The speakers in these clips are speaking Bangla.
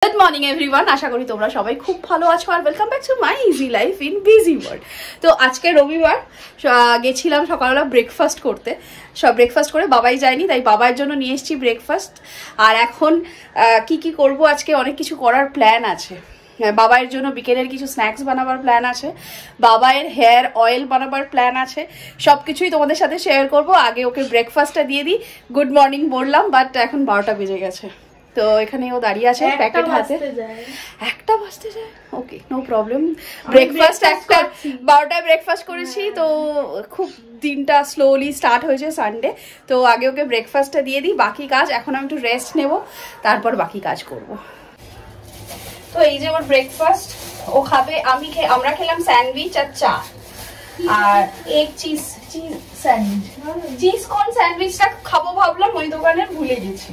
Good morning everyone, আশা করি তোমরা সবাই খুব ভালো আছো আর welcome back to my easy life in busy world. তো আজকে রবিবার, গেছিলাম সকালবেলা ব্রেকফাস্ট করতে। সব ব্রেকফাস্ট করে বাবাই যায়নি, তাই বাবার জন্য নিয়ে এসেছি ব্রেকফাস্ট। আর এখন কি করব, আজকে অনেক কিছু করার প্ল্যান আছে। বাবার জন্য বিকেলের কিছু স্ন্যাক্স বানাবার প্ল্যান আছে, বাবার হেয়ার অয়েল বানাবার প্ল্যান আছে। সব কিছুই তোমাদের সাথে শেয়ার করব। আগে ওকে ব্রেকফাস্টটা দিয়ে দিই। গুড মর্নিং বললাম, বাট এখন 12টা বেজে গেছে। তো এখানে ও দাঁড়িয়ে আছে প্যাকেট হাতে। 1টা বাজতে যায়, ওকে নো প্রবলেম। ব্রেকফাস্ট 12টায় ব্রেকফাস্ট করেছি, তো খুব দিনটা স্লোলি স্টার্ট হয়েছে সানডে। তো আগে ওকে ব্রেকফাস্টটা দিয়ে দিই, বাকি কাজ এখন আমি একটু রেস্ট নেব, তারপর বাকি কাজ করব। তো এই যে ওর ব্রেকফাস্ট, ও খাবে, আমরা খেলাম স্যান্ডউইচ আর চা আর এক চিজ স্যান্ডউইচ। চিজ কর্ন স্যান্ডউইচটা খাবো ভাবলাম, ওই দোকানে ভুলে গেছি।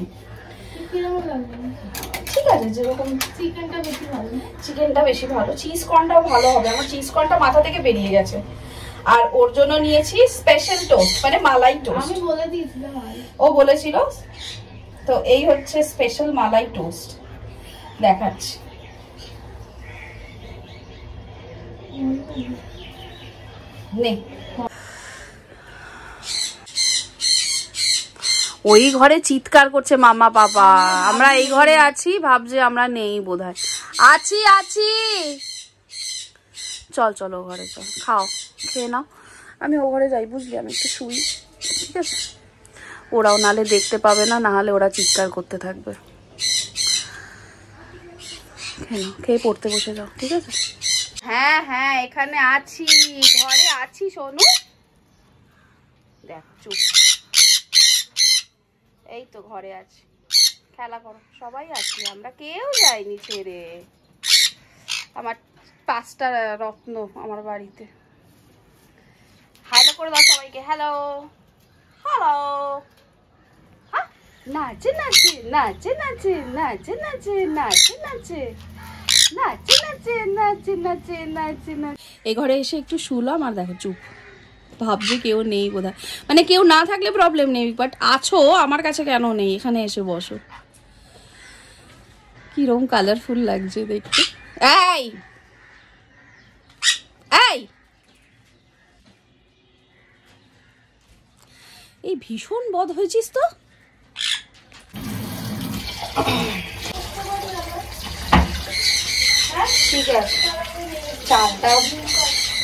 ঠিক আছে, যেরকম চিকেনটা বেশি ভালো, চিজ কর্নটাও ভালো হবে। আমার চিজ কর্নটা মাথা থেকে বেরিয়ে গেছে। আর ওর জন্য নিয়েছি স্পেশাল টোস্ট, মানে মালাই টোস্ট। আমি বলে দিয়েছিলাম, ও বলেছিল। তো এই হচ্ছে স্পেশাল মালাই টোস্ট, দেখাচ্ছি। নে, ওই ঘরে চিৎকার করছে মামা পাপা, আমরা এই ঘরে আছি, ভাবছে আমরা নেই বোধহয়। আছি চল চল ও ঘরে চল, খাও, খেয়ে নাও। আমি ও ঘরে যাই, বুঝলি, আমি একটু শুই, ঠিক আছে? ওরাও নালে দেখতে পাবে না, নাহলে ওরা চিৎকার করতে থাকবে। খেয়ে নাও, খেয়ে পড়তে বসে যাও, ঠিক আছে? হ্যাঁ হ্যাঁ, এখানে আছি, ঘরে আছি সোনু। দেখ, চুপ, এই তো ঘরে আছি, খেলা করো, সবাই আছি আমরা, কেউ যায়নি ছেড়ে। আমার 5টা রত্ন আমার বাড়িতে। হ্যালো করে দাও সবাইকে, হ্যালো হ্যালো। হ্যাঁ, নাচে নাচে নাচে নাচে নাচে নাচে নাচে নাচে নাচে নাচে নাচে নাচে নাচে নাচে। এই ঘরে এসে একটু শুলাম, আর দেখো চুপ, ভাবছি কেউ নেই বোধহয়। মানে কেউ না থাকলে প্রবলেম নেই, বাট আছো, আমার কাছে কেন নেই? এখানে এসে বসো। কিরকম কালারফুল লাগছে দেখতে। এই এই এই ভীষণ বদ হয়েছিস তো। ঠিক আছে, চারটা,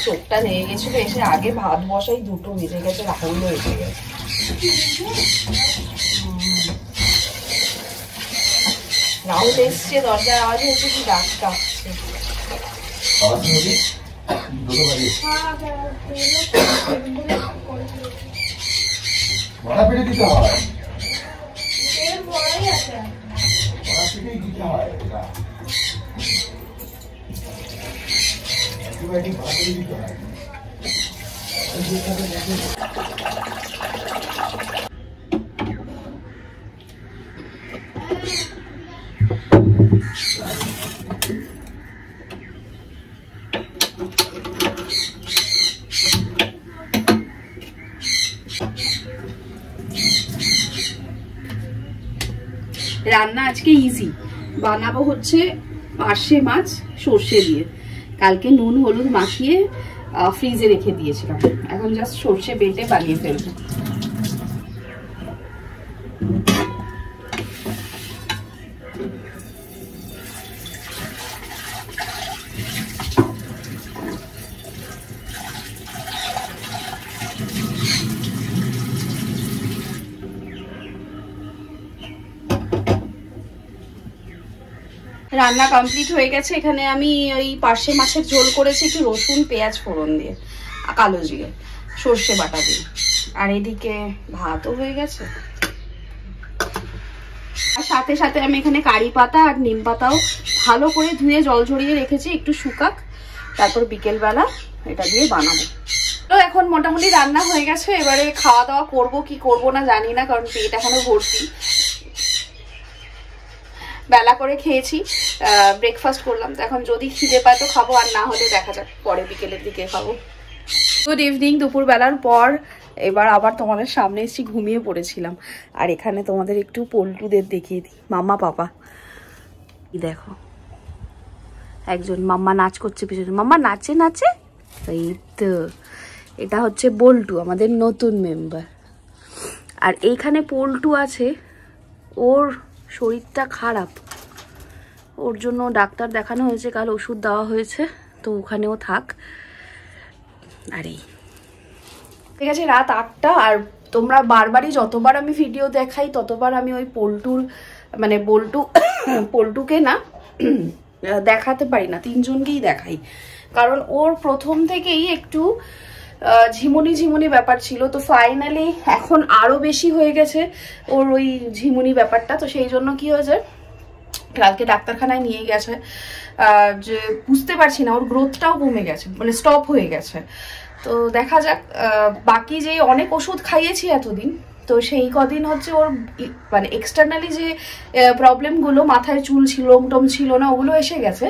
চোখটা লেগে গেছিল এসে, আগে ভাত বসাই 2টো বেজে গেছে, রাহুলও এসে গেছে। রাহুল এসছে, দরজার আওয়াজ হয়েছে, কি ডাক ডাকছে। রান্না আজকে ইজি, বানাবো হচ্ছে পার্শে মাছ সর্ষে দিয়ে। কালকে নুন হলুদ মাখিয়ে ফ্রিজে রেখে দিয়েছিলাম, এখন জাস্ট সর্ষে বেটে বানিয়ে ফেলবো। রান্না কমপ্লিট হয়ে গেছে। এখানে আমি ওই পার্শে মাছের ঝোল করেছি একটু রসুন পেঁয়াজ ফোড়ন দিয়ে, কালো জিরে সর্ষে বাটা দিয়ে। আর এদিকে ভাতও হয়ে গেছে। আর সাথে সাথে আমি এখানে কারি পাতা আর নিম পাতাও ভালো করে ধুয়ে জল ঝরিয়ে রেখেছি, একটু শুকাক, তারপর বিকেলবেলা এটা দিয়ে বানাবো। তো এখন মোটামুটি রান্না হয়ে গেছে, এবারে খাওয়া দাওয়া করবো কি করবো না জানি না, কারণ পেট এখনো ভর্তি। বেলা করে খেয়েছি, ব্রেকফাস্ট করলাম, তো এখন যদি খিদে পায় তো খাবো, আর না হলে দেখা যাক পরে বিকেলের দিকে খাবো। গুড ইভিনিং, দুপুরবেলার পর এবার আবার তোমাদের সামনে এসে ঘুমিয়ে পড়েছিলাম। আর এখানে তোমাদের একটু পল্টুদের দেখিয়ে দিই, মামা পাপা। দেখো একজন মাম্মা নাচ করছে পিছনে, মাম্মা নাচে নাচে। এই তো এটা হচ্ছে বল্টু, আমাদের নতুন মেম্বার। আর এইখানে পল্টু আছে, ওর শরীরটা খারাপ, ওর জন্য ডাক্তার দেখানো হয়েছে, কাল ওষুধ দেওয়া হয়েছে, তো ওখানেও থাক। আর এই ঠিক আছে রাত 8টা। আর তোমরা বারবারই যতবার আমি ভিডিও দেখাই ততবার আমি ওই পল্টুর মানে পল্টুকে না দেখাতে পারি না, 3 জনকেই দেখাই, কারণ ওর প্রথম থেকেই একটু ঝিমুনি ব্যাপার ছিল, তো ফাইনালি এখন আরো বেশি হয়ে গেছে ওর ওই ঝিমুনি ব্যাপারটা। তো সেই জন্য কি হয়েছে, কালকে ডাক্তারখানায় নিয়ে গেছে, যে বুঝতে পারছি না ওর গ্রোথটাও কমে গেছে, মানে স্টপ হয়ে গেছে। তো দেখা যাক, বাকি যে অনেক ওষুধ খাইয়েছি এতদিন, তো সেই কদিন হচ্ছে ওর মানে এক্সটার্নালি যে প্রবলেমগুলো, মাথায় চুল ছিল, লোমটম ছিল না, ওগুলো এসে গেছে,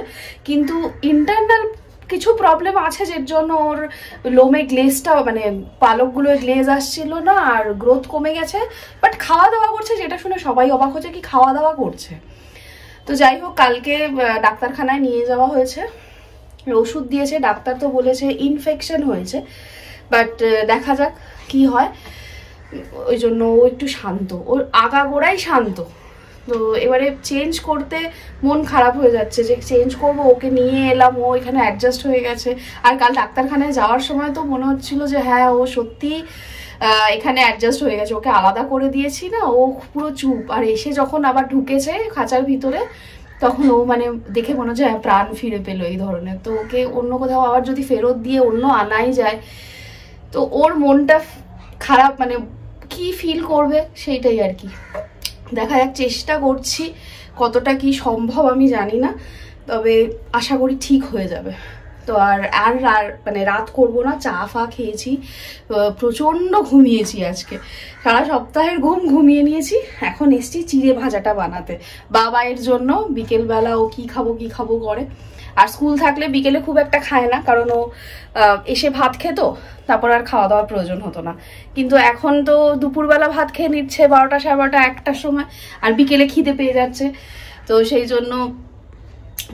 কিন্তু ইন্টারনাল কিছু প্রবলেম আছে যের জন্য ওর লোমে গ্লেজটা মানে পালকগুলোয় গ্লেজ আসছিল না, আর গ্রোথ কমে গেছে। বাট খাওয়া দাওয়া করছে, যেটা শুনে সবাই অবাক হচ্ছে কি খাওয়া দাওয়া করছে। তো যাই হোক, কালকে ডাক্তারখানায় নিয়ে যাওয়া হয়েছে, ওষুধ দিয়েছে, ডাক্তার তো বলেছে ইনফেকশন হয়েছে, বাট দেখা যাক কি হয়। ওই জন্য ও একটু শান্ত, ওর আগাগোড়াই শান্ত। তো এবারে চেঞ্জ করতে মন খারাপ হয়ে যাচ্ছে, যে চেঞ্জ করব, ওকে নিয়ে এলাম, ও এখানে অ্যাডজাস্ট হয়ে গেছে। আর কাল ডাক্তারখানায় যাওয়ার সময় তো মনে হচ্ছিল যে হ্যাঁ ও সত্যি এখানে অ্যাডজাস্ট হয়ে গেছে, ওকে আলাদা করে দিয়েছি না, ও পুরো চুপ। আর এসে যখন আবার ঢুকেছে খাঁচার ভিতরে, তখন ও মানে দেখে মনে হচ্ছে প্রাণ ফিরে পেলো এই ধরনের। তো ওকে অন্য কোথাও আবার যদি ফেরত দিয়ে অন্য আনাই যায়, তো ওর মনটা খারাপ, মানে কি ফিল করবে সেইটাই আর কি। দেখা যাক, চেষ্টা করছি, কতটা কি সম্ভব আমি জানি না, তবে আশা করি ঠিক হয়ে যাবে। তো আর মানে রাত করব না, চা ফা খেয়েছি, প্রচণ্ড ঘুমিয়েছি আজকে, সারা সপ্তাহের ঘুমিয়ে নিয়েছি। এখন এসছি চিড়ে ভাজাটা বানাতে বাবাইয়ের জন্য, বিকেলবেলা ও কি খাবো করে। আর স্কুল থাকলে বিকেলে খুব একটা খায় না, কারণ ও এসে ভাত খেত, তারপর আর খাওয়া দাওয়ার প্রয়োজন হতো না। কিন্তু এখন তো দুপুরবেলা ভাত খেয়ে নিচ্ছে 12টা, 12:30, 1টার সময়, আর বিকেলে খিদে পেয়ে যাচ্ছে। তো সেই জন্য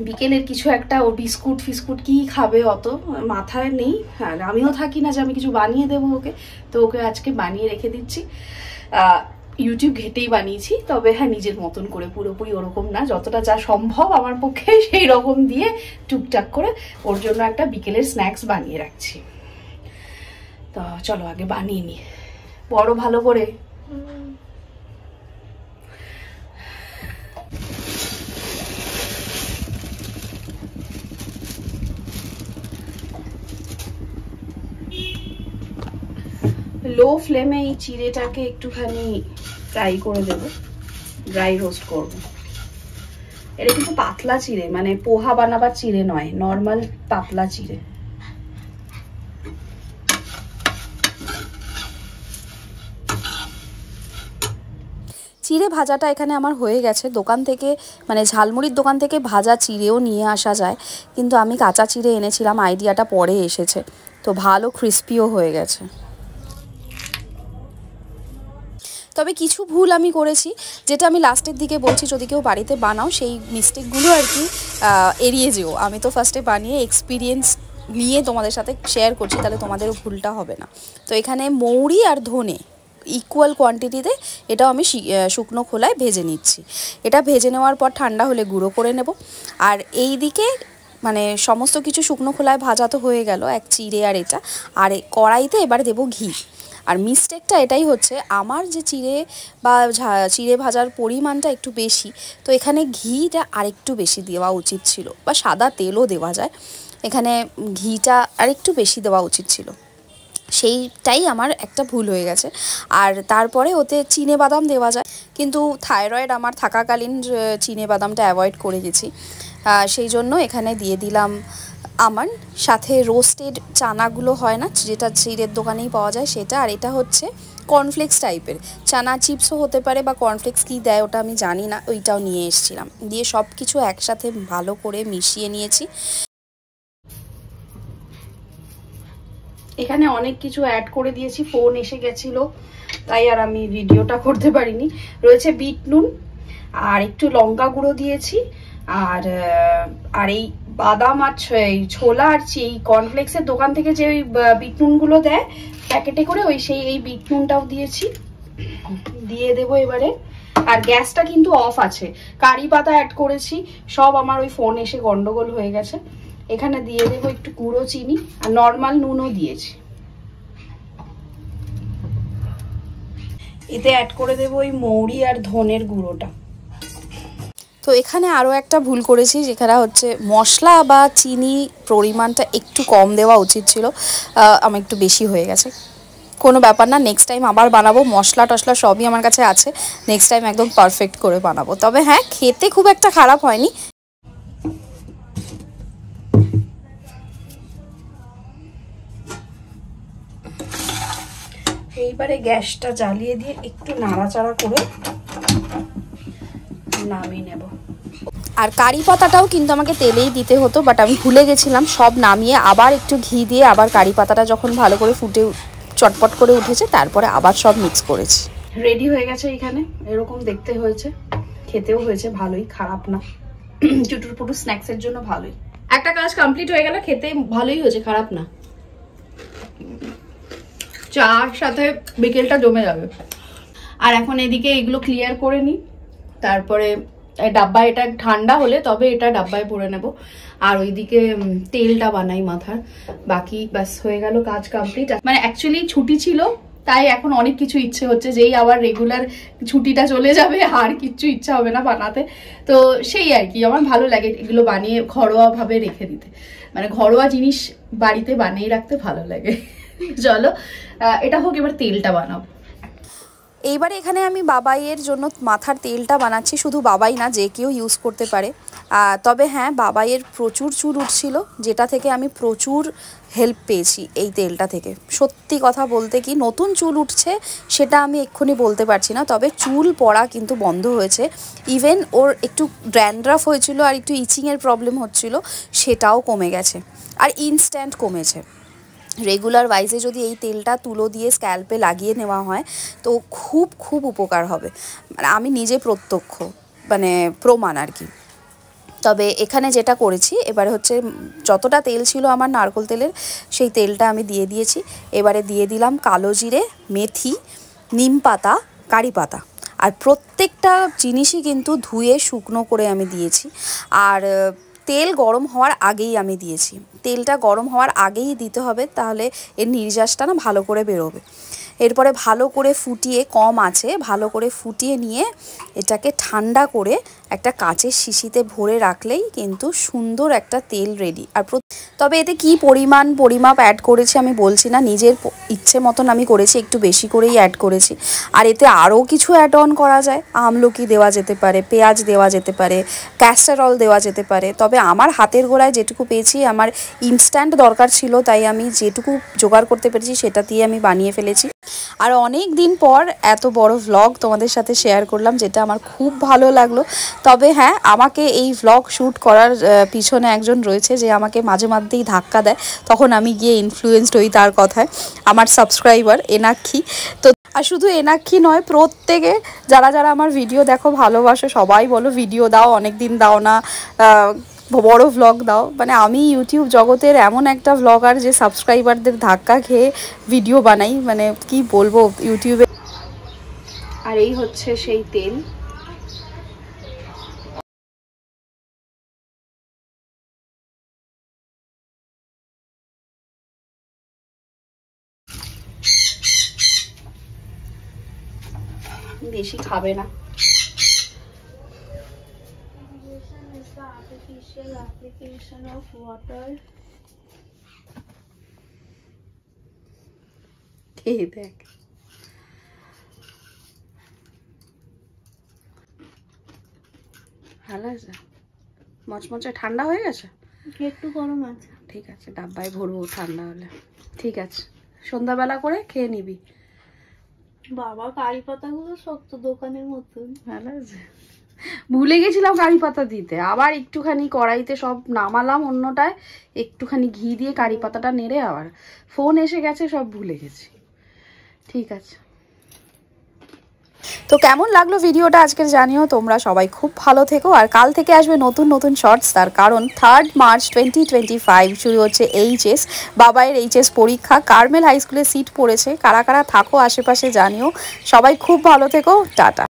বিকেলের কিছু একটা, ও বিস্কুট কি খাবে অত মাথায় নেই, আর আমিও থাকি না যে আমি কিছু বানিয়ে দেবো ওকে। তো ওকে আজকে বানিয়ে রেখে দিচ্ছি, ইউটিউব ঘেটেই বানিয়েছি, তবে হ্যাঁ নিজের মতন করে, পুরোপুরি ওরকম না, যতটা যা সম্ভব আমার পক্ষে সেই রকম দিয়ে টুকটাক করে ওর জন্য একটা বিকেলের স্ন্যাক্স বানিয়ে রাখছি। তো চলো আগে বানিয়ে নি বড় ভালো করে। লো ফ্লেমে এই চিড়েটাকে একটুখানি ফ্রাই করে দেবো, ড্রাই রোস্ট করব। এটা কিন্তু পাতলা চিড়ে, মানে পোহা বানাবার চিড়ে নয়, নর্মাল পাতলা চিড়ে। চিড়ে ভাজাটা এখানে আমার হয়ে গেছে। দোকান থেকে মানে ঝালমুড়ির দোকান থেকে ভাজা চিড়েও নিয়ে আসা যায়, কিন্তু আমি কাঁচা চিড়ে এনেছিলাম, আইডিয়াটা পরে এসেছে, তো ভালো ক্রিস্পিও হয়ে গেছে। তবে কিছু ভুল আমি করেছি, যেটা আমি লাস্টের দিকে বলছি, যদি কেউ বাড়িতে বানাও সেই মিস্টেকগুলো আর কি এড়িয়ে যেও। আমি তো ফার্স্টে বানিয়ে এক্সপিরিয়েন্স নিয়ে তোমাদের সাথে শেয়ার করছি, তাহলে তোমাদেরও ভুলটা হবে না। তো এখানে মৌরি আর ধনে ইকুয়াল কোয়ান্টিটিতে এটাও আমি শুকনো খোলায় ভেজে নিচ্ছি। এটা ভেজে নেওয়ার পর ঠান্ডা হলে গুঁড়ো করে নেব। আর এই দিকে মানে সমস্ত কিছু শুকনো খোলায় ভাজা তো হয়ে গেল, এক চিড়ে আর এটা, আর কড়াইতে এবার দেবো ঘি। আর মিস্টেকটা এটাই হচ্ছে, আমার যে চিড়ে ভাজার পরিমাণটা একটু বেশি, তো এখানে ঘিটা আরেকটু বেশি দেওয়া উচিত ছিল, বা সাদা তেলও দেওয়া যায়, এখানে ঘিটা আরেকটু বেশি দেওয়া উচিত ছিল, সেইটাই আমার একটা ভুল হয়ে গেছে। আর তারপরে ওতে চিনে বাদাম দেওয়া যায়, কিন্তু থাইরয়েড আমার থাকাকালীন চিনে বাদামটা অ্যাভয়েড করে গেছি, সেই জন্য এখানে দিয়ে দিলাম আমন্ড, সাথে রোস্টেড চানাগুলো হয় না, যেটা চিড়ের দোকানেই পাওয়া যায় সেটা। আর এটা হচ্ছে কর্নফ্লেক্স টাইপের, চানা চিপসও হতে পারে, বা কর্নফ্লেক্স কী দেয় ওটা আমি জানি না, ওইটাও নিয়ে এসেছিলাম। দিয়ে সব কিছু একসাথে ভালো করে মিশিয়ে নিয়েছি। এখানে অনেক কিছু অ্যাড করে দিয়েছি, ফোন এসে গেছিলো তাই আর আমি ভিডিওটা করতে পারিনি। রয়েছে বিট নুন, আর একটু লঙ্কা গুঁড়ো দিয়েছি, আর এই বাদাম আর এই ছোলা আর এই কর্নফ্লেক্সের দোকান থেকে যে ওই বিট নুনগুলো দেয় প্যাকেটে করে, ওই সেই এই বিট নুনটাও দিয়েছি, দিয়ে দেবো এবারে। আর গ্যাসটা কিন্তু অফ আছে, কারি পাতা অ্যাড করেছি, সব আমার ওই ফোন এসে গন্ডগোল হয়ে গেছে। এখানে দিয়ে দেবো একটু গুঁড়ো চিনি, আর নর্মাল নুনও দিয়েছি। এতে অ্যাড করে দেবো ওই মৌরি আর ধনের গুঁড়োটা। তো এখানে আরও একটা ভুল করেছি, যেখানে হচ্ছে মশলা বা চিনি পরিমাণটা একটু কম দেওয়া উচিত ছিল, আমার একটু বেশি হয়ে গেছে। কোনো ব্যাপার না, নেক্সট টাইম আবার বানাবো। মশলা টশলা সবই আমার কাছে আছে, নেক্সট টাইম একদম পারফেক্ট করে বানাবো। তবে হ্যাঁ, খেতে খুব একটা খারাপ হয়নি। এইবারে গ্যাসটা জ্বালিয়ে দিয়ে একটু নাড়াচাড়া করে নামিয়ে নেব। আর কারি পাতাটাও কিন্তু আমাকে তেলেই দিতে হতো, বাট আমি ভুলে গেছিলাম। সব নামিয়ে আবার একটু ঘি দিয়ে আবার কারি পাতাটা যখন ভালো করে ফুটে চটপট করে উঠেছে, তারপরে আবার সব মিক্স করেছি। রেডি হয়ে গেছে। এখানে এরকম দেখতে হয়েছে, খেতেও হয়েছে ভালোই, খারাপ না। চুটুর পুটুর স্ন্যাক্সের জন্য ভালোই। একটা কাজ কমপ্লিট হয়ে গেল, খেতে ভালোই হয়েছে, খারাপ না। চার সাথে বিকেলটা জমে যাবে। আর এখন এদিকে এগুলো ক্লিয়ার করে নিই, তারপরে ডাব্বা, এটা ঠান্ডা হলে তবে এটা ডাব্বায় ভরে নেব। আর ওইদিকে তেলটা বানাই মাথার। বাকি ব্যাস হয়ে গেল, কাজ কমপ্লিট। মানে অ্যাকচুয়ালি ছুটি ছিল, তাই এখন অনেক কিছু ইচ্ছে হচ্ছে, যেই আবার রেগুলার ছুটিটা চলে যাবে আর কিচ্ছু ইচ্ছা হবে না বানাতে। তো সেই আর কি, আমার ভালো লাগে এগুলো বানিয়ে ঘরোয়াভাবে রেখে দিতে, মানে ঘরোয়া জিনিস বাড়িতে বানিয়ে রাখতে ভালো লাগে। চলো এটা হোক, এবার তেলটা বানাবো। এইবারে এখানে আমি বাবাইয়ের জন্য মাথার তেলটা বানাচ্ছি। শুধু বাবাই না, যে কেউ ইউজ করতে পারে। তবে হ্যাঁ, বাবাইয়ের প্রচুর চুল উঠছিল, যেটা থেকে আমি প্রচুর হেল্প পেয়েছি এই তেলটা থেকে। সত্যি কথা বলতে কি, নতুন চুল উঠছে সেটা আমি এক্ষুনি বলতে পারছি না, তবে চুল পড়া কিন্তু বন্ধ হয়েছে। ইভেন ওর একটু ড্র্যান্ড্রাফ হয়েছিল আর একটু ইচিংয়ের প্রবলেম হচ্ছিল, সেটাও কমে গেছে, আর ইনস্ট্যান্ট কমেছে। রেগুলার ওয়াইজে যদি এই তেলটা তুলো দিয়ে স্ক্যাল্পে লাগিয়ে নেওয়া হয় তো খুব খুব উপকার হবে, মানে আমি নিজে প্রত্যক্ষ মানে প্রমাণ আর কি। তবে এখানে যেটা করেছি, এবারে হচ্ছে যতটা তেল ছিল আমার নারকেল তেলের, সেই তেলটা আমি দিয়ে দিয়েছি। এবারে দিয়ে দিলাম কালো জিরে, মেথি, নিম পাতা, কারি পাতা, আর প্রত্যেকটা জিনিসই কিন্তু ধুয়ে শুকনো করে আমি দিয়েছি। আর তেল গরম হওয়ার আগেই আমি দিয়েছি, তেলটা গরম হওয়ার আগেই দিতে হবে, তাহলে এর নির্যাসটা না ভালো করে বেরোবে। এরপরে ভালো করে ফুটিয়ে, কম আঁচে ভালো করে ফুটিয়ে নিয়ে এটাকে ঠান্ডা করে একটা কাচের শিশিতে ভরে রাখলেই কিন্তু সুন্দর একটা তেল রেডি। আর তবে এতে কি পরিমাপ অ্যাড করেছি আমি বলছি না, নিজের ইচ্ছে মতন আমি করেছি, একটু বেশি করেই অ্যাড করেছি। আর এতে আরও কিছু অ্যাড অন করা যায়, আমলকি দেওয়া যেতে পারে, পেঁয়াজ দেওয়া যেতে পারে, ক্যাস্টর অয়েল দেওয়া যেতে পারে। তবে আমার হাতের গোড়ায় যেটুকু পেয়েছি, আমার ইনস্ট্যান্ট দরকার ছিল, তাই আমি যেটুকু জোগাড় করতে পেরেছি সেটা দিয়ে আমি বানিয়ে ফেলেছি। আর অনেক দিন পর এত বড় ভ্লগ তোমাদের সাথে শেয়ার করলাম, যেটা আমার খুব ভালো লাগলো। তবে হ্যাঁ, আমাকে এই ভ্লগ শ্যুট করার পিছনে একজন রয়েছে, যে আমাকে মাঝে মধ্যেই ধাক্কা দেয়, তখন আমি গিয়ে ইনফ্লুয়েন্সড হই তার কথায়। আমার সাবস্ক্রাইবার এনাক্ষী। তো আর শুধু এনাক্ষী নয়, প্রত্যেকে যারা যারা আমার ভিডিও দেখো, ভালোবাসো, সবাই বলো ভিডিও দাও, অনেক দিন দাও না, বড় ভ্লগ দাও। মানে আমি ইউটিউব জগতের এমন একটা ভ্লগার যে সাবস্ক্রাইবারদের ধাক্কা খেয়ে ভিডিও বানাই, মানে কি বলবো ইউটিউবে। আর এই হচ্ছে সেই তেল। বেশি খাবে না। Application of water. এই দেখ, ভালো আছে, মচমচে ঠান্ডা হয়ে গেছে, একটু গরম আছে। ঠিক আছে, ডাব্বায় ভরবো ঠান্ডা হলে। ঠিক আছে, সন্ধ্যাবেলা করে খেয়ে নিবি। বাবা, কারি পাতাগুলো শক্ত, দোকানের মতন। ভালো আছে, ভুলে গেছিলাম কারি পাতা দিতে। আবার একটুখানি কড়াইতে সব নামালাম অন্যটায়, একটুখানি ঘি দিয়ে কারি পাতাটা নেড়ে আবার ফোন এসে গেছে, সব ভুলে গেছি। ঠিক আছে, তো কেমন লাগলো ভিডিওটা আজকের জানিও। তোমরা সবাই খুব ভালো থেকো। আর কাল থেকে আসবে নতুন নতুন শর্টস, তার কারণ 3 মার্চ 2025 শুরু হচ্ছে এইচএস, বাবাইয়ের এইচএস পরীক্ষা। কার্মেল হাই স্কুলে সিট পড়েছে, কারা কারা থাকো আশেপাশে জানিও। সবাই খুব ভালো থেকো, টাটা।